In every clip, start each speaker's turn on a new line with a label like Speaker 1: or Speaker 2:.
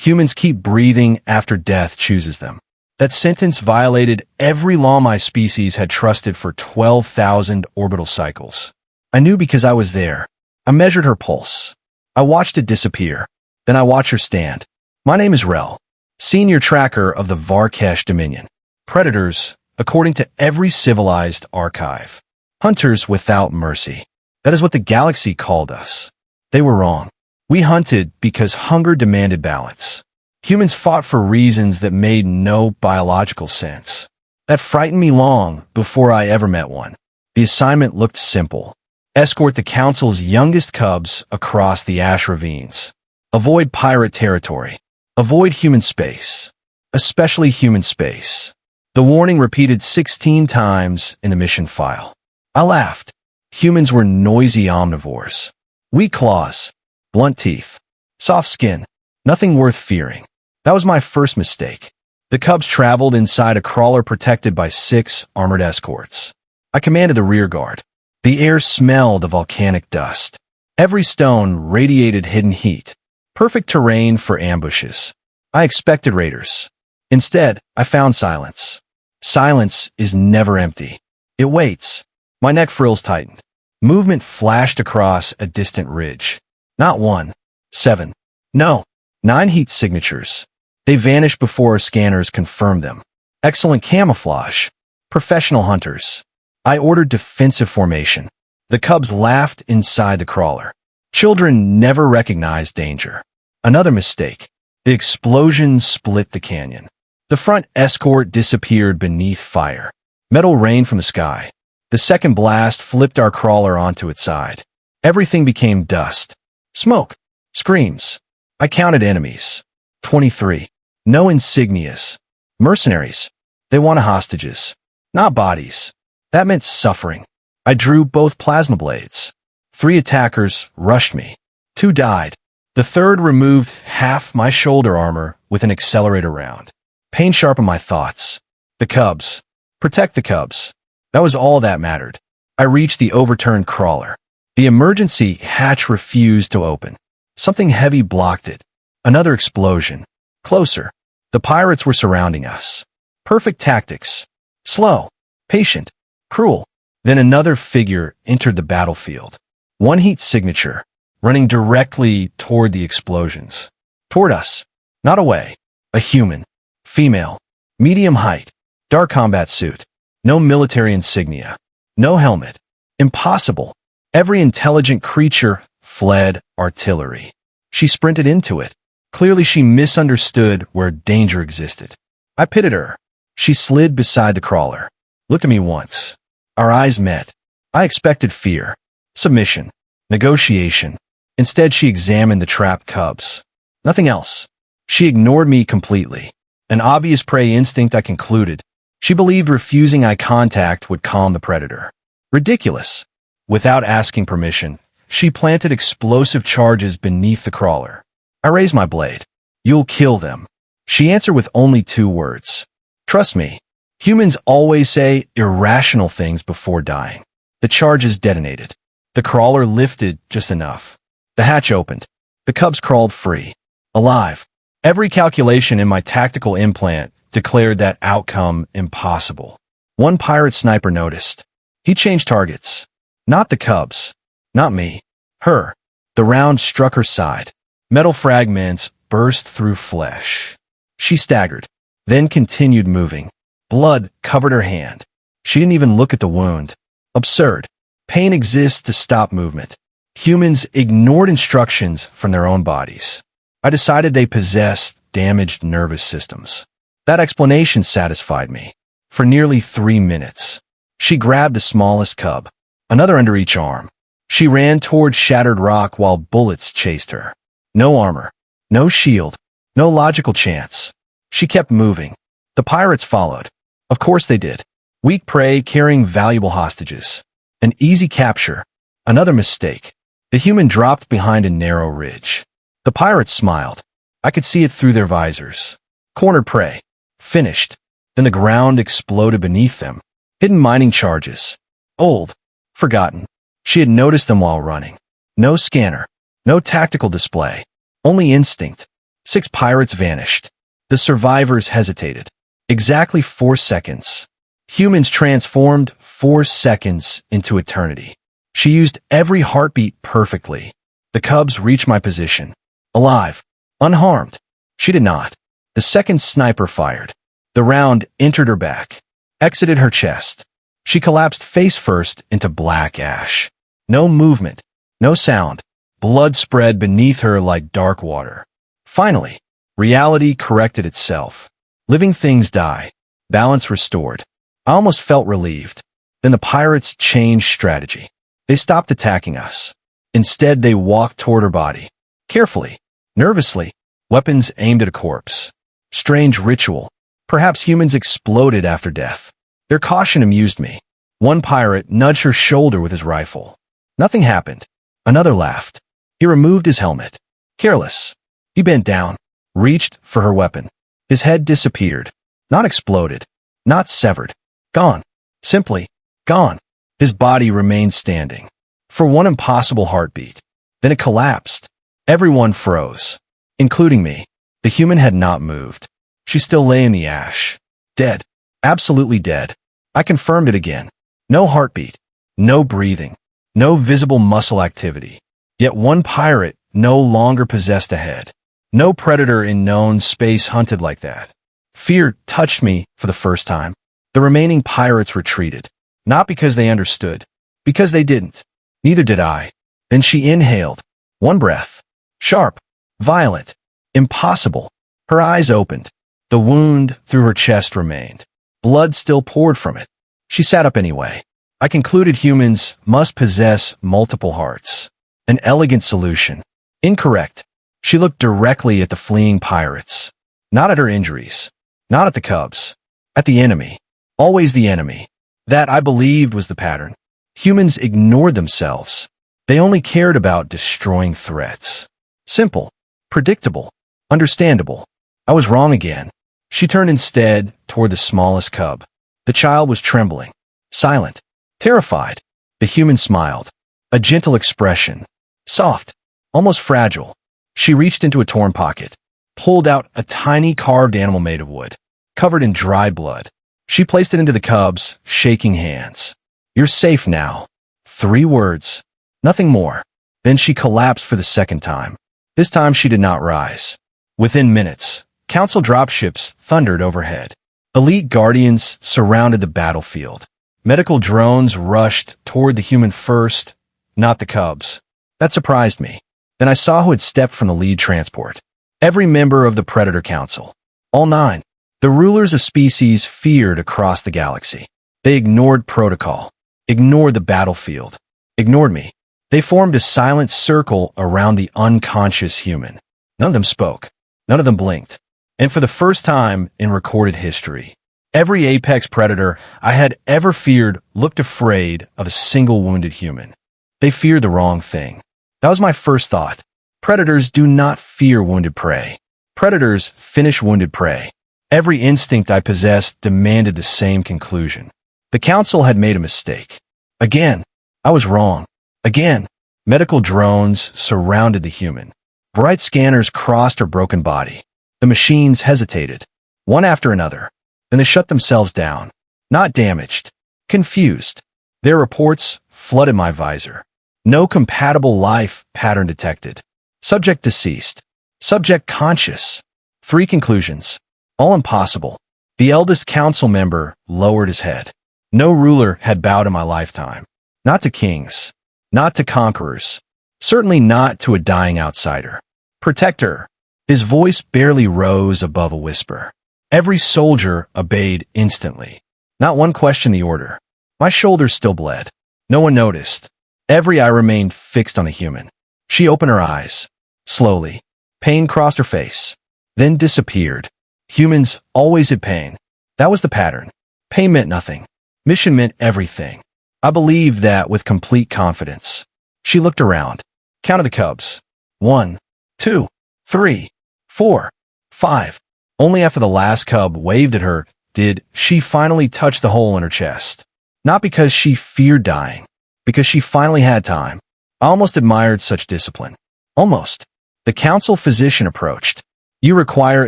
Speaker 1: Humans keep breathing after death chooses them. That sentence violated every law my species had trusted for 12,000 orbital cycles. I knew because I was there. I measured her pulse. I watched it disappear. Then I watched her stand. My name is Rel, senior tracker of the Varkesh Dominion. Predators, according to every civilized archive. Hunters without mercy. That is what the galaxy called us. They were wrong. We hunted because hunger demanded balance. Humans fought for reasons that made no biological sense. That frightened me long before I ever met one. The assignment looked simple. Escort the Council's youngest cubs across the ash ravines. Avoid pirate territory. Avoid human space. Especially human space. The warning repeated 16 times in the mission file. I laughed. Humans were noisy omnivores. Weak claws. Blunt teeth. Soft skin. Nothing worth fearing. That was my first mistake. The cubs traveled inside a crawler protected by 6 armored escorts. I commanded the rear guard. The air smelled of volcanic dust. Every stone radiated hidden heat. Perfect terrain for ambushes. I expected raiders. Instead, I found silence. Silence is never empty. It waits. My neck frills tightened. Movement flashed across a distant ridge. Not 1, 7. No, 9 heat signatures. They vanished before scanners confirmed them. Excellent camouflage. Professional hunters. I ordered defensive formation. The cubs laughed inside the crawler. Children never recognized danger. Another mistake. The explosion split the canyon. The front escort disappeared beneath fire. Metal rained from the sky. The second blast flipped our crawler onto its side. Everything became dust. Smoke. Screams. I counted enemies. 23. No insignias. Mercenaries. They wanted hostages. Not bodies. That meant suffering. I drew both plasma blades. 3 attackers rushed me. 2 died. The third removed half my shoulder armor with an accelerator round. Pain sharpened my thoughts. The cubs. Protect the cubs. That was all that mattered. I reached the overturned crawler. The emergency hatch refused to open. Something heavy blocked it. Another explosion. Closer. The pirates were surrounding us. Perfect tactics. Slow. Patient. Cruel. Then another figure entered the battlefield. 1 heat signature. Running directly toward the explosions. Toward us. Not away. A human. Female. Medium height. Dark combat suit. No military insignia. No helmet. Impossible. Every intelligent creature fled artillery. She sprinted into it. Clearly she misunderstood where danger existed. I pitted her. She slid beside the crawler. Looked at me once. Our eyes met. I expected fear. Submission. Negotiation. Instead she examined the trapped cubs. Nothing else. She ignored me completely. An obvious prey instinct, I concluded. She believed refusing eye contact would calm the predator. Ridiculous. Without asking permission, she planted explosive charges beneath the crawler. I raised my blade. You'll kill them. She answered with only 2 words. Trust me. Humans always say irrational things before dying. The charges detonated. The crawler lifted just enough. The hatch opened. The cubs crawled free. Alive. Every calculation in my tactical implant declared that outcome impossible. One pirate sniper noticed. He changed targets. Not the cubs. Not me. Her. The round struck her side. Metal fragments burst through flesh. She staggered, then continued moving. Blood covered her hand. She didn't even look at the wound. Absurd. Pain exists to stop movement. Humans ignored instructions from their own bodies. I decided they possessed damaged nervous systems. That explanation satisfied me. For nearly 3 minutes. She grabbed the smallest cub, another under each arm. She ran toward shattered rock while bullets chased her. No armor, no shield, no logical chance. She kept moving. The pirates followed. Of course they did. Weak prey carrying valuable hostages. An easy capture. Another mistake. The human dropped behind a narrow ridge. The pirates smiled. I could see it through their visors. Cornered prey. Finished. Then the ground exploded beneath them. Hidden mining charges. Old. Forgotten. She had noticed them while running. No scanner. No tactical display. Only instinct. 6 pirates vanished. The survivors hesitated. Exactly 4 seconds. Humans transformed 4 seconds into eternity. She used every heartbeat perfectly. The cubs reached my position. Alive. Unharmed. She did not. The second sniper fired. The round entered her back. Exited her chest. She collapsed face first into black ash. No movement. No sound. Blood spread beneath her like dark water. Finally, reality corrected itself. Living things die. Balance restored. I almost felt relieved. Then the pirates changed strategy. They stopped attacking us. Instead, they walked toward her body. Carefully. Nervously. Weapons aimed at a corpse. Strange ritual. Perhaps humans exploded after death. Their caution amused me. One pirate nudged her shoulder with his rifle. Nothing happened. Another laughed. He removed his helmet. Careless. He bent down, reached for her weapon. His head disappeared. Not exploded. Not severed. Gone. Simply gone. His body remained standing. For one impossible heartbeat. Then it collapsed. Everyone froze. Including me. The human had not moved. She still lay in the ash. Dead. Absolutely dead. I confirmed it again. No heartbeat. No breathing. No visible muscle activity. Yet one pirate no longer possessed a head. No predator in known space hunted like that. Fear touched me for the first time. The remaining pirates retreated. Not because they understood. Because they didn't. Neither did I. Then she inhaled. One breath. Sharp. Violent. Impossible. Her eyes opened. The wound through her chest remained. Blood still poured from it. She sat up anyway. I concluded humans must possess multiple hearts. An elegant solution. Incorrect. She looked directly at the fleeing pirates. Not at her injuries. Not at the cubs. At the enemy. Always the enemy. That, I believed, was the pattern. Humans ignored themselves. They only cared about destroying threats. Simple. Predictable. Understandable. I was wrong again. She turned instead toward the smallest cub. The child was trembling. Silent. Terrified. The human smiled. A gentle expression. Soft. Almost fragile. She reached into a torn pocket. Pulled out a tiny carved animal made of wood. Covered in dried blood. She placed it into the cubs, shaking hands. You're safe now. 3 words. Nothing more. Then she collapsed for the second time. This time she did not rise. Within minutes, Council dropships thundered overhead. Elite guardians surrounded the battlefield. Medical drones rushed toward the human first, not the cubs. That surprised me. Then I saw who had stepped from the lead transport. Every member of the Predator Council. All 9. The rulers of species feared across the galaxy. They ignored protocol. Ignored the battlefield. Ignored me. They formed a silent circle around the unconscious human. None of them spoke. None of them blinked. And for the first time in recorded history, every apex predator I had ever feared looked afraid of a single wounded human. They feared the wrong thing. That was my first thought. Predators do not fear wounded prey. Predators finish wounded prey. Every instinct I possessed demanded the same conclusion. The council had made a mistake. Again, I was wrong. Again, medical drones surrounded the human. Bright scanners crossed her broken body. The machines hesitated, one after another. Then they shut themselves down. Not damaged. Confused. Their reports flooded my visor. No compatible life pattern detected. Subject deceased. Subject conscious. 3 conclusions. All impossible. The eldest council member lowered his head. No ruler had bowed in my lifetime. Not to kings. Not to conquerors. Certainly not to a dying outsider. Protector. His voice barely rose above a whisper. Every soldier obeyed instantly. Not one questioned the order. My shoulders still bled. No one noticed. Every eye remained fixed on the human. She opened her eyes. Slowly. Pain crossed her face. Then disappeared. Humans always had pain. That was the pattern. Pain meant nothing. Mission meant everything. I believed that with complete confidence. She looked around. Counted the cubs. 1, 2, 3, 4, 5. Only after the last cub waved at her did she finally touch the hole in her chest. Not because she feared dying. Because she finally had time. I almost admired such discipline. Almost. The council physician approached. You require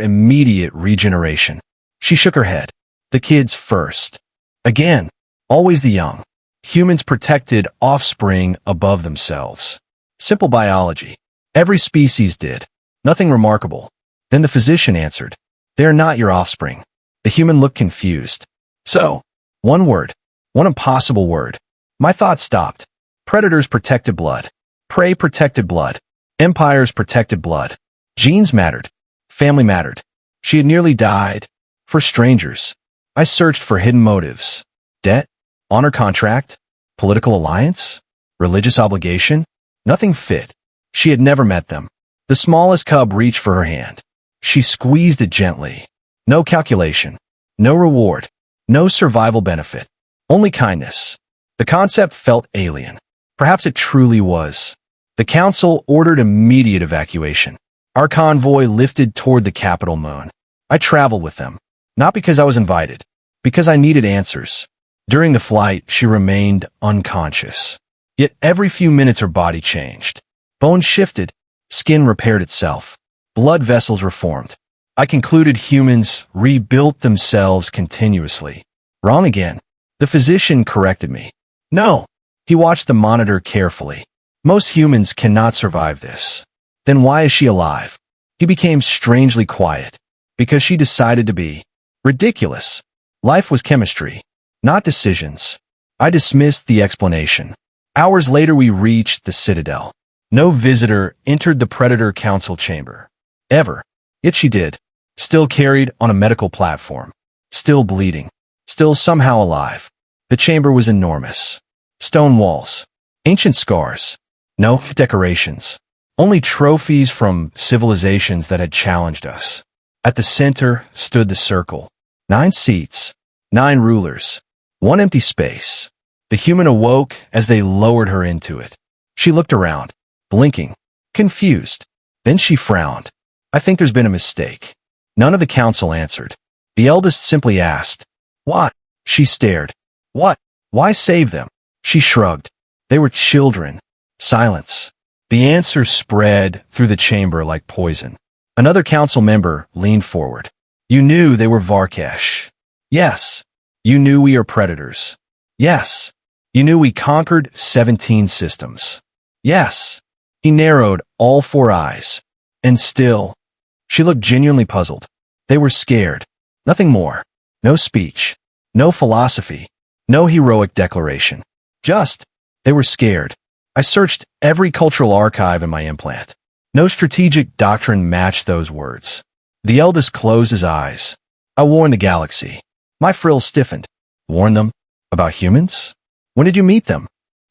Speaker 1: immediate regeneration. She shook her head. The kids first. Again, always the young. Humans protected offspring above themselves. Simple biology. Every species did. Nothing remarkable. Then the physician answered, "They are not your offspring." The human looked confused. So, one word. One impossible word. My thoughts stopped. Predators protected blood. Prey protected blood. Empires protected blood. Genes mattered. Family mattered. She had nearly died. For strangers. I searched for hidden motives. Debt? Honor contract? Political alliance? Religious obligation? Nothing fit. She had never met them. The smallest cub reached for her hand. She squeezed it gently. No calculation. No reward. No survival benefit. Only kindness. The concept felt alien. Perhaps it truly was. The council ordered immediate evacuation. Our convoy lifted toward the capital moon. I traveled with them. Not because I was invited. Because I needed answers. During the flight, she remained unconscious. Yet every few minutes her body changed. Bones shifted. Skin repaired itself. Blood vessels reformed. I concluded humans rebuilt themselves continuously. Wrong again. The physician corrected me. No. He watched the monitor carefully. Most humans cannot survive this. Then why is she alive? He became strangely quiet. Because she decided to be. Ridiculous. Life was chemistry. Not decisions. I dismissed the explanation. Hours later we reached the Citadel. No visitor entered the Predator Council chamber. Ever. Yet she did. Still carried on a medical platform. Still bleeding. Still somehow alive. The chamber was enormous. Stone walls. Ancient scars. No decorations. Only trophies from civilizations that had challenged us. At the center stood the circle. 9 seats. 9 rulers. 1 empty space. The human awoke as they lowered her into it. She looked around, blinking, confused. Then she frowned. I think there's been a mistake. None of the council answered. The eldest simply asked, "What?" She stared. "What? Why save them?" She shrugged. They were children. Silence. The answer spread through the chamber like poison. Another council member leaned forward. "You knew they were Varkesh." "Yes." "You knew we are predators." "Yes." "You knew we conquered 17 systems." "Yes." He narrowed all 4 eyes. And still, she looked genuinely puzzled. They were scared. Nothing more. No speech. No philosophy. No heroic declaration. Just, they were scared. I searched every cultural archive in my implant. No strategic doctrine matched those words. The eldest closed his eyes. I warned the galaxy. My frills stiffened. Warn them? About humans? When did you meet them?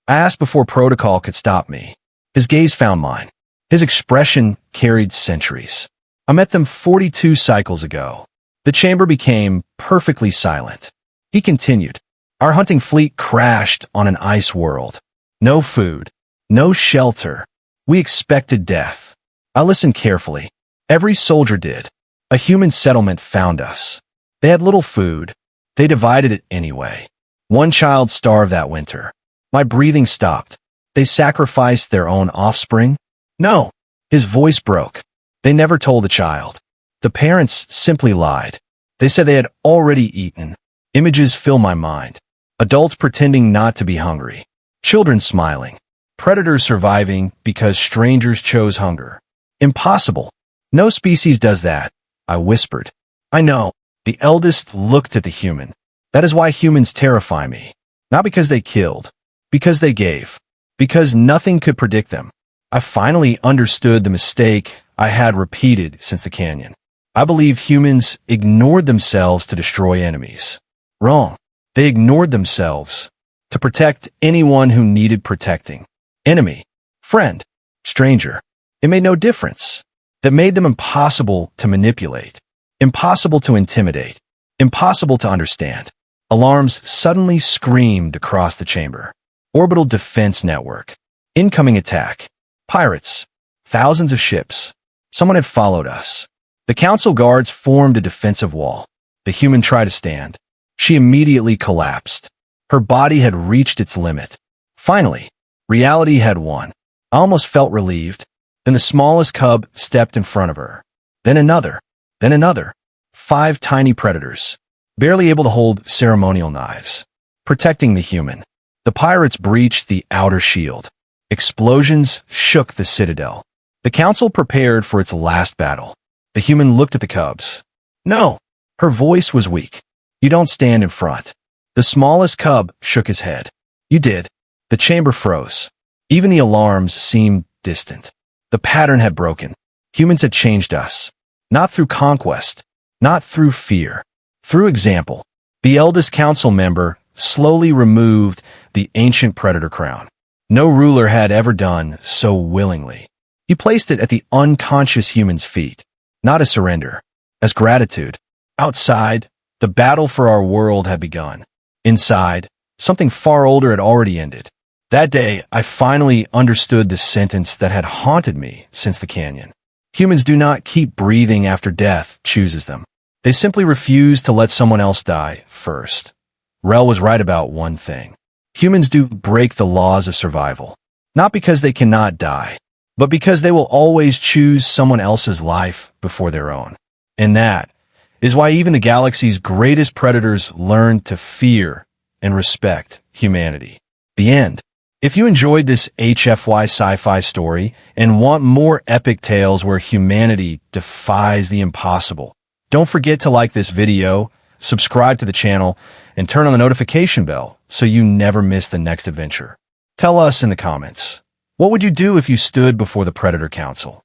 Speaker 1: I asked before protocol could stop me. His gaze found mine. His expression carried centuries. I met them 42 cycles ago. The chamber became perfectly silent. He continued. Our hunting fleet crashed on an ice world. No food. No shelter. We expected death. I listened carefully. Every soldier did. A human settlement found us. They had little food. They divided it anyway. 1 child starved that winter. My breathing stopped. They sacrificed their own offspring? No. His voice broke. They never told the child. The parents simply lied. They said they had already eaten. Images fill my mind. Adults pretending not to be hungry. Children smiling. Predators surviving because strangers chose hunger. Impossible. No species does that, I whispered. I know. The eldest looked at the human. That is why humans terrify me. Not because they killed. Because they gave. Because nothing could predict them. I finally understood the mistake I had repeated since the canyon. I believe humans ignored themselves to destroy enemies. Wrong. They ignored themselves to protect anyone who needed protecting. Enemy, friend, stranger. It made no difference. That made them impossible to manipulate. Impossible to intimidate. Impossible to understand. Alarms suddenly screamed across the chamber. Orbital defense network. Incoming attack. Pirates. Thousands of ships. Someone had followed us. The council guards formed a defensive wall. The human tried to stand. She immediately collapsed. Her body had reached its limit. Finally, reality had won. I almost felt relieved. Then the smallest cub stepped in front of her. Then another. Then another. 5 tiny predators, barely able to hold ceremonial knives, protecting the human. The pirates breached the outer shield. Explosions shook the citadel. The council prepared for its last battle. The human looked at the cubs. No! Her voice was weak. You don't stand in front. The smallest cub shook his head. You did. The chamber froze. Even the alarms seemed distant. The pattern had broken. Humans had changed us. Not through conquest. Not through fear. Through example. The eldest council member slowly removed the ancient predator crown. No ruler had ever done so willingly. He placed it at the unconscious human's feet. Not as surrender. As gratitude. Outside, the battle for our world had begun. Inside, something far older had already ended. That day, I finally understood the sentence that had haunted me since the canyon. Humans do not keep breathing after death chooses them. They simply refuse to let someone else die first. Rel was right about one thing. Humans do break the laws of survival. Not because they cannot die, but because they will always choose someone else's life before their own. And that is why even the galaxy's greatest predators learn to fear and respect humanity. The end. If you enjoyed this HFY sci-fi story and want more epic tales where humanity defies the impossible, don't forget to like this video, subscribe to the channel, and turn on the notification bell so you never miss the next adventure. Tell us in the comments, what would you do if you stood before the Predator Council?